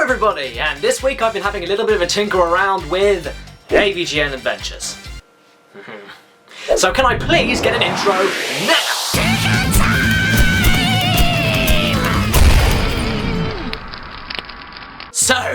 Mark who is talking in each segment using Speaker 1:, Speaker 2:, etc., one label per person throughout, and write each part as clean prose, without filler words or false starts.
Speaker 1: everybody, and this week I've been having a little bit of a tinker around with AVGN Adventures. So can I please get an intro now? So,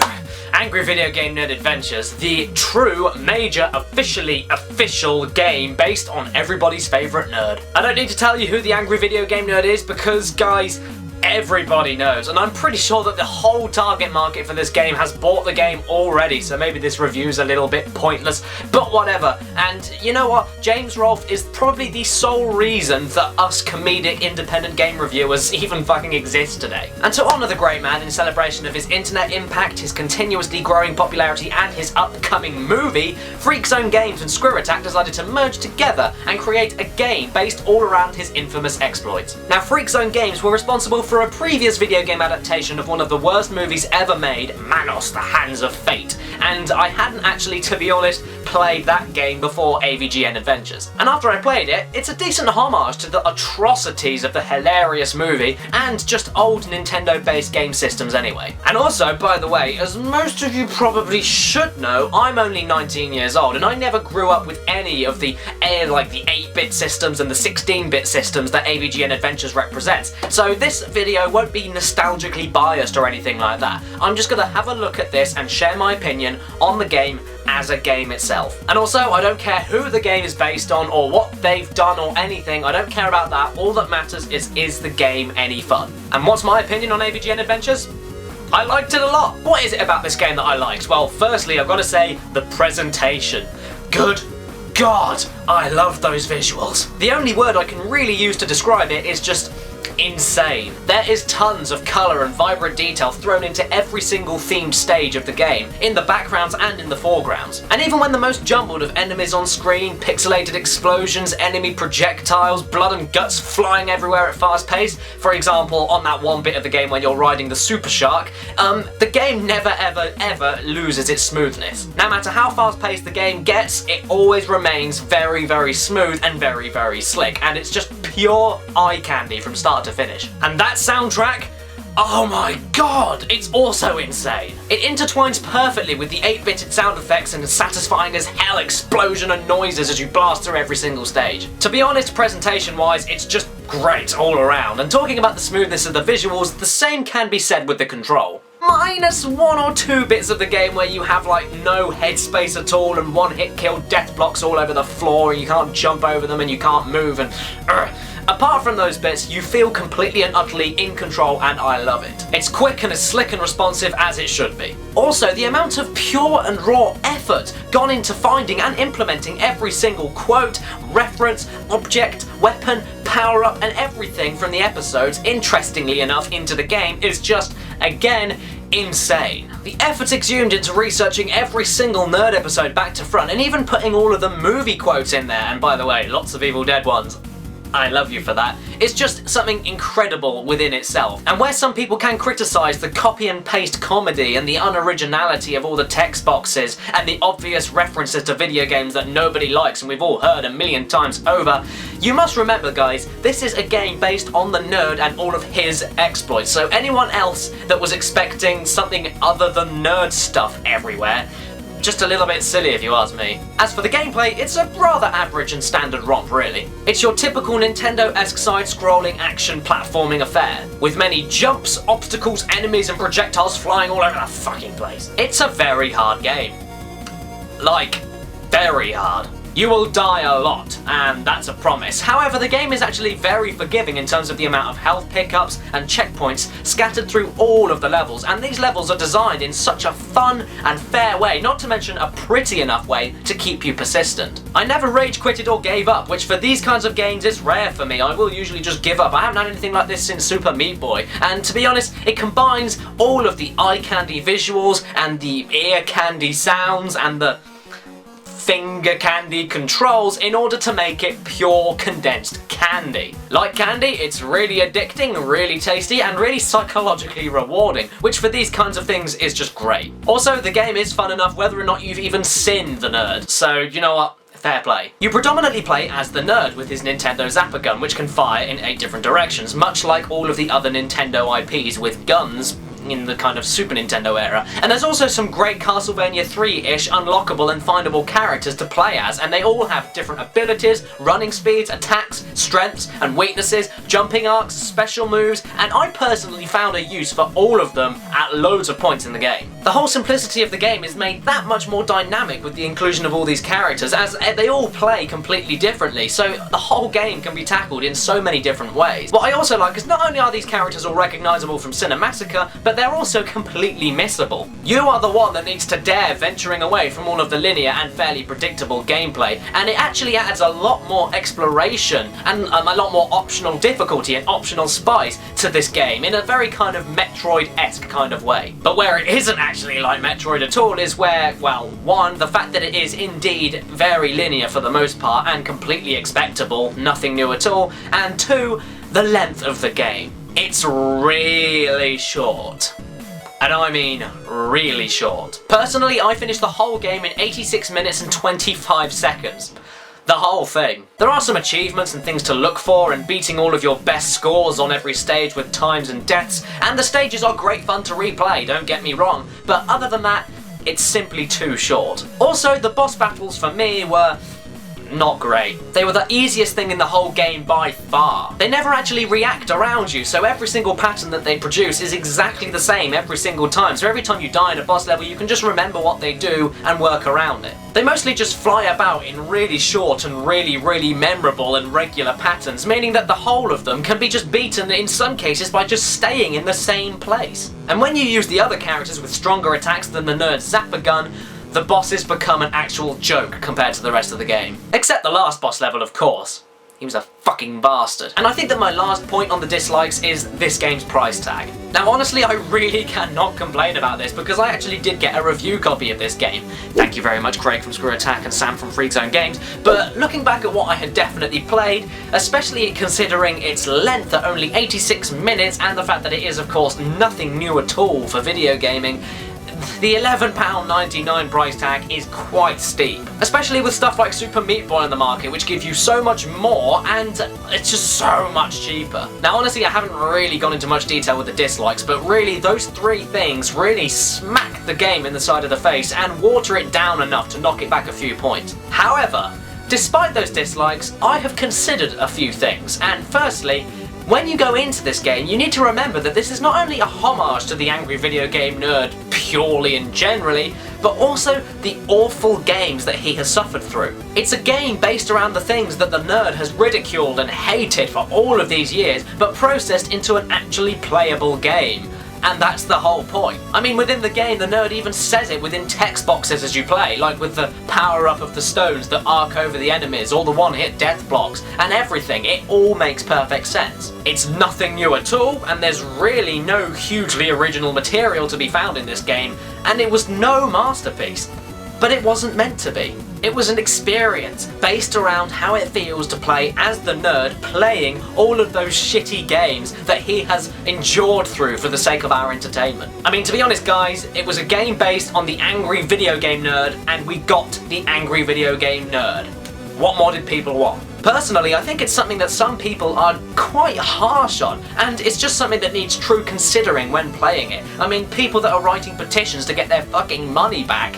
Speaker 1: Angry Video Game Nerd Adventures, the true, major, official game based on everybody's favourite nerd. I don't need to tell you who the Angry Video Game Nerd is because, guys, everybody knows, and I'm pretty sure that the whole target market for this game has bought the game already, so maybe this review's a little bit pointless, but whatever. And you know what? James Rolfe is probably the sole reason that us comedic independent game reviewers even fucking exist today. And to honour the great man in celebration of his internet impact, his continuously growing popularity, and his upcoming movie, Freak Zone Games and Squirrel Attack decided to merge together and create a game based all around his infamous exploits. Now, Freak Zone Games were responsible for a previous video game adaptation of one of the worst movies ever made, Manos: The Hands of Fate, and I hadn't actually, to be honest, played that game before AVGN Adventures. And after I played it, it's a decent homage to the atrocities of the hilarious movie and just old Nintendo-based game systems anyway. And also, by the way, as most of you probably should know, I'm only 19 years old and I never grew up with any of the 8-bit systems and the 16-bit systems that AVGN Adventures represents. So this video won't be nostalgically biased or anything like that. I'm just gonna have a look at this and share my opinion on the game as a game itself. And also, I don't care who the game is based on or what they've done or anything, I don't care about that. All that matters is the game any fun? And what's my opinion on AVGN Adventures? I liked it a lot. What is it about this game that I liked? Well, firstly, I've got to say, the presentation. Good God, I love those visuals. The only word I can really use to describe it is just insane. There is tons of colour and vibrant detail thrown into every single themed stage of the game, in the backgrounds and in the foregrounds. And even when the most jumbled of enemies on screen, pixelated explosions, enemy projectiles, blood and guts flying everywhere at fast pace, for example on that one bit of the game when you're riding the super shark, the game never ever loses its smoothness. No matter how fast paced the game gets, it always remains very smooth and very slick, and it's just pure eye candy from start to finish. And that soundtrack, oh my god, it's also insane. It intertwines perfectly with the 8-bitted sound effects and satisfying as hell explosion and noises as you blast through every single stage. To be honest, presentation wise, it's just great all around. And talking about the smoothness of the visuals, the same can be said with the control. Minus 1 or 2 bits of the game where you have like no headspace at all and one hit kill death blocks all over the floor and you can't jump over them and you can't move and apart from those bits, you feel completely and utterly in control and I love it. It's quick and as slick and responsive as it should be. Also, the amount of pure and raw effort gone into finding and implementing every single quote, reference, object, weapon, power-up and everything from the episodes, interestingly enough, into the game is just, again, insane. The effort exhumed into researching every single nerd episode back to front and even putting all of the movie quotes in there, and by the way, lots of Evil Dead ones. I love you for that. It's just something incredible within itself. And where some people can criticise the copy and paste comedy and the unoriginality of all the text boxes and the obvious references to video games that nobody likes and we've all heard a million times over, you must remember, guys, this is a game based on the nerd and all of his exploits. So anyone else that was expecting something other than nerd stuff everywhere, just a little bit silly if you ask me. As for the gameplay, it's a rather average and standard romp really. It's your typical Nintendo-esque side-scrolling action platforming affair, with many jumps, obstacles, enemies and projectiles flying all over the fucking place. It's a very hard game. Like, very hard. You will die a lot, and that's a promise. However, the game is actually very forgiving in terms of the amount of health pickups and checkpoints scattered through all of the levels, and these levels are designed in such a fun and fair way, not to mention a pretty enough way to keep you persistent. I never rage quitted or gave up, which for these kinds of games is rare for me. I will usually just give up. I haven't had anything like this since Super Meat Boy, and to be honest, it combines all of the eye candy visuals and the ear candy sounds and the finger candy controls in order to make it pure condensed candy. Like candy, it's really addicting, really tasty, and really psychologically rewarding, which for these kinds of things is just great. Also, the game is fun enough whether or not you've even sinned the nerd, so you know what? Fair play. You predominantly play as the nerd with his Nintendo Zapper gun, which can fire in 8 different directions, much like all of the other Nintendo IPs with guns in the kind of Super Nintendo era. And there's also some great Castlevania 3-ish unlockable and findable characters to play as, and they all have different abilities, running speeds, attacks, strengths and weaknesses, jumping arcs, special moves, and I personally found a use for all of them at loads of points in the game. The whole simplicity of the game is made that much more dynamic with the inclusion of all these characters, as they all play completely differently, so the whole game can be tackled in so many different ways. What I also like is not only are these characters all recognisable from Cinemassacre, but they're also completely missable. You are the one that needs to dare venturing away from all of the linear and fairly predictable gameplay, and it actually adds a lot more exploration and a lot more optional difficulty and optional spice to this game in a very kind of Metroid-esque kind of way. But where it isn't actually like Metroid at all is where, well, one, the fact that it is indeed very linear for the most part and completely expectable, nothing new at all, and two, the length of the game. It's really short. And I mean really short. Personally, I finished the whole game in 86 minutes and 25 seconds. The whole thing. There are some achievements and things to look for, and beating all of your best scores on every stage with times and deaths, and the stages are great fun to replay, don't get me wrong, but other than that, it's simply too short. Also, the boss battles for me were not great. They were the easiest thing in the whole game by far. They never actually react around you, so every single pattern that they produce is exactly the same every single time, so every time you die in a boss level you can just remember what they do and work around it. They mostly just fly about in really short and really memorable and regular patterns, meaning that the whole of them can be just beaten in some cases by just staying in the same place. And when you use the other characters with stronger attacks than the nerd's Zapper Gun, the bosses become an actual joke compared to the rest of the game. Except the last boss level, of course. He was a fucking bastard. And I think that my last point on the dislikes is this game's price tag. Now honestly, I really cannot complain about this because I actually did get a review copy of this game. Thank you very much, Craig from Screw Attack and Sam from Freak Zone Games, but looking back at what I had definitely played, especially considering its length at only 86 minutes and the fact that it is of course nothing new at all for video gaming, the £11.99 price tag is quite steep, especially with stuff like Super Meat Boy on the market, which give you so much more and it's just so much cheaper. Now honestly, I haven't really gone into much detail with the dislikes, but really those three things really smack the game in the side of the face and water it down enough to knock it back a few points. However, despite those dislikes, I have considered a few things, and firstly, when you go into this game, you need to remember that this is not only a homage to the angry video game nerd purely and generally, but also the awful games that he has suffered through. It's a game based around the things that the nerd has ridiculed and hated for all of these years, but processed into an actually playable game. And that's the whole point. I mean, within the game, the nerd even says it within text boxes as you play, like with the power-up of the stones that arc over the enemies, or the one-hit death blocks, and everything. It all makes perfect sense. It's nothing new at all, and there's really no hugely original material to be found in this game, and it was no masterpiece. But it wasn't meant to be. It was an experience based around how it feels to play as the nerd playing all of those shitty games that he has endured through for the sake of our entertainment. I mean, to be honest guys, it was a game based on the angry video game nerd, and we got the angry video game nerd. What more did people want? Personally, I think it's something that some people are quite harsh on, and it's just something that needs true considering when playing it. I mean, people that are writing petitions to get their fucking money back.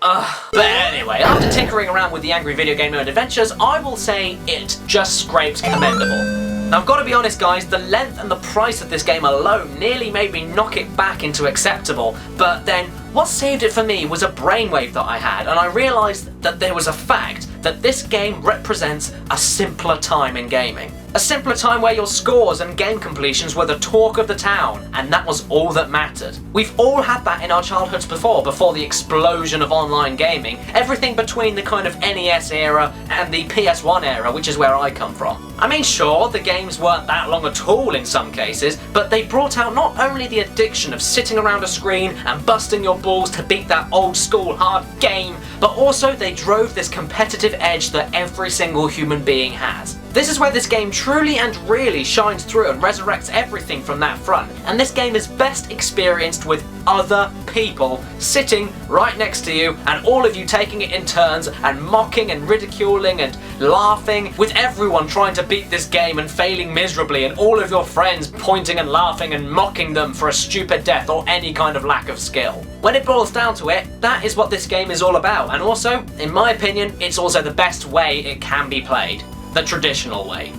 Speaker 1: But anyway, after tinkering around with the Angry Video Game Nerd Adventures, I will say it just scrapes commendable. Now I've got to be honest guys, the length and the price of this game alone nearly made me knock it back into acceptable, but then what saved it for me was a brainwave that I had, and I realised that there was a fact that this game represents a simpler time in gaming. A simpler time where your scores and game completions were the talk of the town, and that was all that mattered. We've all had that in our childhoods before the explosion of online gaming, everything between the kind of NES era and the PS1 era, which is where I come from. I mean, sure, the games weren't that long at all in some cases, but they brought out not only the addiction of sitting around a screen and busting your balls to beat that old school hard game, but also they drove this competitive edge that every single human being has. This is where this game truly and really shines through and resurrects everything from that front, and this game is best experienced with other people sitting right next to you and all of you taking it in turns and mocking and ridiculing and laughing, with everyone trying to beat this game and failing miserably, and all of your friends pointing and laughing and mocking them for a stupid death or any kind of lack of skill. When it boils down to it, that is what this game is all about, and also, in my opinion, it's also the best way it can be played. The traditional way.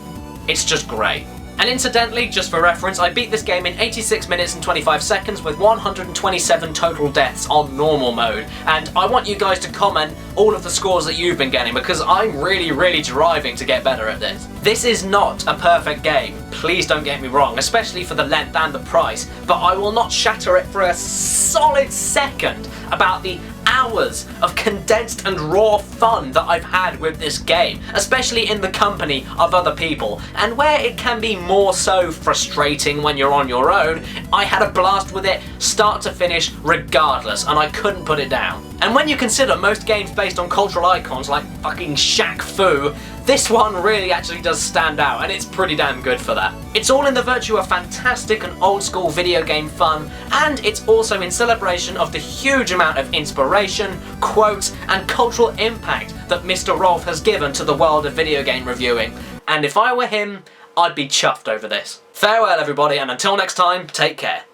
Speaker 1: It's just great. And incidentally, just for reference, I beat this game in 86 minutes and 25 seconds with 127 total deaths on normal mode. And I want you guys to comment all of the scores that you've been getting, because I'm really driving to get better at this. This is not a perfect game, please don't get me wrong, especially for the length and the price, but I will not shatter it for a solid second about the hours of condensed and raw fun that I've had with this game, especially in the company of other people. And where it can be more so frustrating when you're on your own, I had a blast with it start to finish regardless, and I couldn't put it down. And when you consider most games based on cultural icons like fucking Shaq Fu, this one really actually does stand out, and it's pretty damn good for that. It's all in the virtue of fantastic and old school video game fun, and it's also in celebration of the huge amount of inspiration, quotes, and cultural impact that Mr. Rolf has given to the world of video game reviewing. And if I were him, I'd be chuffed over this. Farewell everybody, and until next time, take care.